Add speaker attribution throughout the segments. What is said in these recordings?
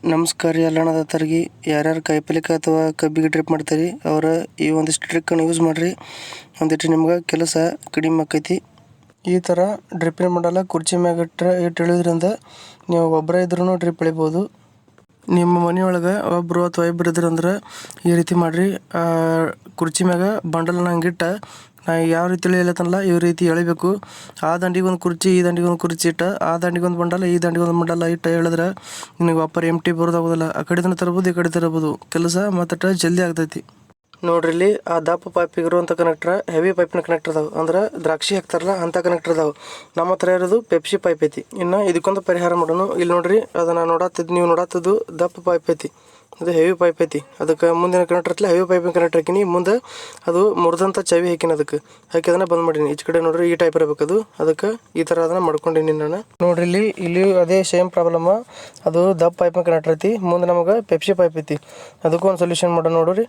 Speaker 1: ನಮಸ್ಕಾರ ರೀ ಎಲ್ಲ ಅಣ್ಣದತ್ತರಿಗೆ ಯಾರ್ಯಾರು ಕಾಯಿಪಲ್ಯಕ್ಕೆ ಅಥವಾ ಕಬ್ಬಿಗೆ ಡ್ರಿಪ್ ಮಾಡ್ತಾರೆ ಅವರ ಈ ಒಂದಿಷ್ಟು ಟ್ರಿಕ್ಕನ್ನು ಯೂಸ್ ಮಾಡಿರಿ. ಒಂದಿಟ್ಟು ನಿಮ್ಗೆ ಕೆಲಸ ಕಡಿಮೆ ಆಕೈತಿ. ಈ ಥರ ಡ್ರಿಪ್ಪಿನ ಮಾಡಲ್ಲ ಕುರ್ಚಿ ಮ್ಯಾಗ ಇಟ್ಟು ಇಳಿದ್ರಿಂದ ನೀವು ಒಬ್ಬರೇ ಇದ್ರೂ ಡ್ರಿಪ್ ಎಳಿಬೋದು. ನಿಮ್ಮ ಮನೆಯೊಳಗೆ ಒಬ್ಬರು ಅಥವಾ ಇಬ್ಬರು ಇದ್ರಂದ್ರೆ ಈ ರೀತಿ ಮಾಡಿರಿ. ಕುರ್ಚಿ ಮ್ಯಾಗ ಬಂಡಲ್ನ ಹಂಗಿಟ್ಟು ನಾ ಯಾವ ರೀತಿ ಎಳಿಲತ್ತನಲ್ಲ ಈ ರೀತಿ ಎಳಿಬೇಕು. ಆ ದಂಡಿಗೆ ಒಂದು ಕುರ್ಚಿ ಈ ದಂಡಿಗೆ ಒಂದು ಕುರ್ಚಿ ಇಟ್ಟು ಆ ದಂಡಿಗೆ ಒಂದು ಬಂಡಲ ಈ ದಂಡಿಗೆ ಒಂದು ಬಂಡಲ ಇಟ್ಟು ಹೇಳಿದ್ರೆ ನಿನಗೆ ವಾಪರ್ ಎಂಟಿ ಬರೋದಾಗೋದಿಲ್ಲ. ಆ ಕಡೆದನ್ನ ತರ್ಬೋದು ಈ ಕಡೆ ತರ್ಬೋದು, ಕೆಲಸ ಮತ್ತು ಜಲ್ದಿ ಆಗ್ತೈತಿ. ನೋಡ್ರಿ ಇಲ್ಲಿ ಆ ದಪ್ಪ ಪೈಪಿಗೆ ಇರುವಂಥ ಕನೆಕ್ಟ್ರ ಹೆವಿ ಪೈಪಿನ ಕನೆಕ್ಟರ್ ಅದಾವೆ, ಅಂದ್ರೆ ದ್ರಾಕ್ಷಿ ಹಾಕ್ತಾರಲ್ಲ ಅಂಥ ಕನೆಕ್ಟರ್ ಅದಾವೆ. ನಮ್ಮ ಹತ್ರ ಇರೋದು ಪೆಪ್ಸಿ ಪೈಪ್ ಐತಿ. ಇನ್ನು ಇದಕ್ಕೊಂದು ಪರಿಹಾರ ಮಾಡೋಣ. ಇಲ್ಲಿ ನೋಡ್ರಿ ಅದನ್ನು ನೀವು ನೋಡತ್ತದ್ದು ದಪ್ಪ ಪೈಪ್ ಐತಿ, ಅದು ಹೆವಿ ಪೈಪ್ ಐತಿ. ಅದಕ್ಕೆ ಮುಂದಿನ ಕನೆಕ್ಟರ್ ಹತ್ತಲ ಹೆವಿ ಪೈಪಿನ ಕನೆಕ್ಟರ್ ಹಾಕಿನಿ. ಮುಂದೆ ಅದು ಮುರಿದಂಥ ಚವಿ ಹಾಕಿನಿ, ಅದಕ್ಕೆ ಹಾಕಿ ಅದನ್ನು ಬಂದ್ ಮಾಡೀನಿ. ಈಚೆ ಕಡೆ ನೋಡ್ರಿ ಈ ಟೈಪ್ ಇರಬೇಕು ಅದು, ಅದಕ್ಕೆ ಈ ಥರ ಅದನ್ನು ಮಾಡ್ಕೊಂಡಿನಿ ನಾನು. ನೋಡ್ರಿ ಇಲ್ಲಿ ಅದೇ ಸೇಮ್ ಪ್ರಾಬ್ಲಮ್. ಅದು ದಪ್ಪ ಪೈಪಿನ ಕನೆಕ್ಟರ್ ಐತಿ, ಮುಂದೆ ನಮಗೆ ಪೆಪ್ಸಿ ಪೈಪ್ ಐತಿ. ಅದಕ್ಕೂ ಒಂದು ಸೊಲ್ಯೂಷನ್ ಮಾಡೋಣ. ನೋಡ್ರಿ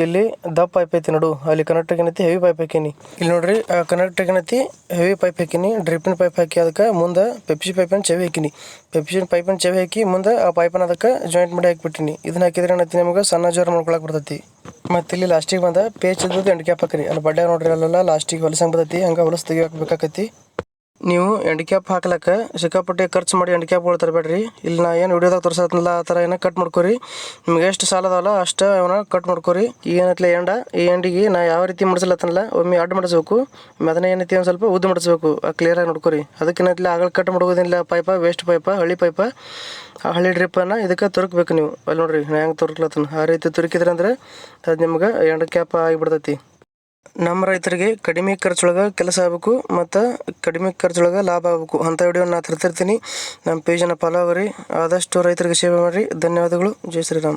Speaker 1: ಇಲ್ಲಿ ದಪ್ಪ ಪೈಪ್ ಐತಿ ನೋಡು, ಅಲ್ಲಿ ಕನೆಕ್ಟರ್ ಏನೈತಿ ಹೆವಿ ಪೈಪ್ ಹಾಕಿನಿ. ಇಲ್ಲಿ ನೋಡ್ರಿ ಆ ಕನೆಕ್ಟರ್ ಏನೈತಿ ಹೆವಿ ಪೈಪ್ ಹಾಕಿನಿ, ಡ್ರಿಪ್ಪಿನ ಪೈಪ್ ಹಾಕಿ ಅದಕ್ಕೆ ಮುಂದೆ ಪೆಪ್ಸಿ ಪೈಪಿನ ಚವಿ ಹಾಕಿನಿ. ಪೆಪ್ಸಿ ಪೈಪಿನ ಚವಿ ಹಾಕಿ ಮುಂದೆ ಆ ಪೈಪನ್ನು ಅದಕ್ಕೆ ಜಾಯಿಂಟ್ ಮಾಡಿ ಹಾಕಿಬಿಟ್ಟಿನಿ. ಇದನ್ನ ಹಾಕಿದ್ರೆ ಏನೈತಿ ನಿಮ್ಗೆ ಸಣ್ಣ ಜ್ವರ ಮಾಡ್ಕೊಳಕ್ಕೆ ಬರ್ತೈತಿ. ಮತ್ತು ಇಲ್ಲಿ ಲಾಸ್ಟಿಗೆ ಬಂದ ಪೇಚ್ ಇದ್ದದ್ದು ಎಂಡ್ ಕ್ಯಾಪ್ ಹಾಕಿರಿ. ಅಲ್ಲಿ ಬಡ್ಡೆ ನೋಡ್ರಿ ಅಲ್ಲೆಲ್ಲ ಲಾಸ್ಟಿಗೆ ಹೊಲಸಂಗೆ ಬರ್ತೈತಿ, ಹಂಗೆ ಹೊಲಸು ತೆಗಿಬೇಕಾಕೈತಿ. ನೀವು ಎಂಡ್ ಕ್ಯಾಪ್ ಹಾಕ್ಲಕ್ಕ ಸಿಕ್ಕಾಪಟ್ಟೆ ಖರ್ಚು ಮಾಡಿ ಎಂಡ್ ಕ್ಯಾಪ್ಗಳು ತರಬೇಡ್ರಿ. ಇಲ್ಲಿ ನಾ ಏನು ವಿಡಿಯೋದಾಗ ತೋರಿಸತ್ತಲ್ಲ ಆ ಥರ ಏನೋ ಕಟ್ ಮಾಡ್ಕೊರಿ. ನಿಮ್ಗೆ ಎಷ್ಟು ಸಾಲ ಅದಾವಲ್ಲ ಅಷ್ಟು ಅವನ್ನ ಕಟ್ ಮಾಡ್ಕೊರಿ. ಈ ಏನೈತಿಲ್ಲ ಈ ಎಂಡಿಗೆ ನಾ ಯಾವ ರೀತಿ ಮಾಡಿಸ್ಲತ್ತನಲ್ಲ ಒಮ್ಮೆ ಅಡ್ಡ ಮಾಡಿಸ್ಬೇಕು, ಅದನ್ನ ಏನೈತಿ ಒಂದು ಸ್ವಲ್ಪ ಉದ್ದು ಮಾಡಿಸ್ಬೇಕು. ಕ್ಲಿಯರಾಗಿ ನೋಡ್ಕೊರಿ. ಅದಕ್ಕೇನೈತಿಲ್ಲ ಆಗಲ್ ಕಟ್ ಮಾಡೋದಿಲ್ಲ ಪೈಪ, ವೇಸ್ಟ್ ಪೈಪ, ಹಳ್ಳಿ ಪೈಪ. ಆ ಹಳ್ಳಿ ಡ್ರಿಪ್ಪನ್ನು ಇದಕ್ಕೆ ತುರುಕ್ಬೇಕು ನೀವು. ಅಲ್ಲಿ ನೋಡ್ರಿ ನಾ ಹೆಂಗೆ ತುರುಕ್ಲತ್ತನ ಆ ರೀತಿ ತುರುಕಿದ್ರೆ ಅಂದ್ರೆ ಅದು ನಿಮ್ಗೆ ಎಂಡ್ ಕ್ಯಾಪ್ ಆಗಿಬಿಡ್ತೈತಿ. ನಮ್ಮ ರೈತರಿಗೆ ಕಡಿಮೆ ಖರ್ಚೊಳಗೆ ಕೆಲಸ ಆಗಬೇಕು ಮತ್ತು ಕಡಿಮೆ ಖರ್ಚೊಳಗೆ ಲಾಭ ಆಗಬೇಕು ಅಂಥ ವಿಡಿಯೋ ನಾ ತರ್ತಿರ್ತೀನಿ. ನಮ್ಮ ಪೇಜನ್ನು ಫಾಲೋ ಆಗಿರಿ. ಆದಷ್ಟು ರೈತರಿಗೆ ಸೇವೆ ಮಾಡಿರಿ. ಧನ್ಯವಾದಗಳು. ಜೈ ಶ್ರೀರಾಮ್.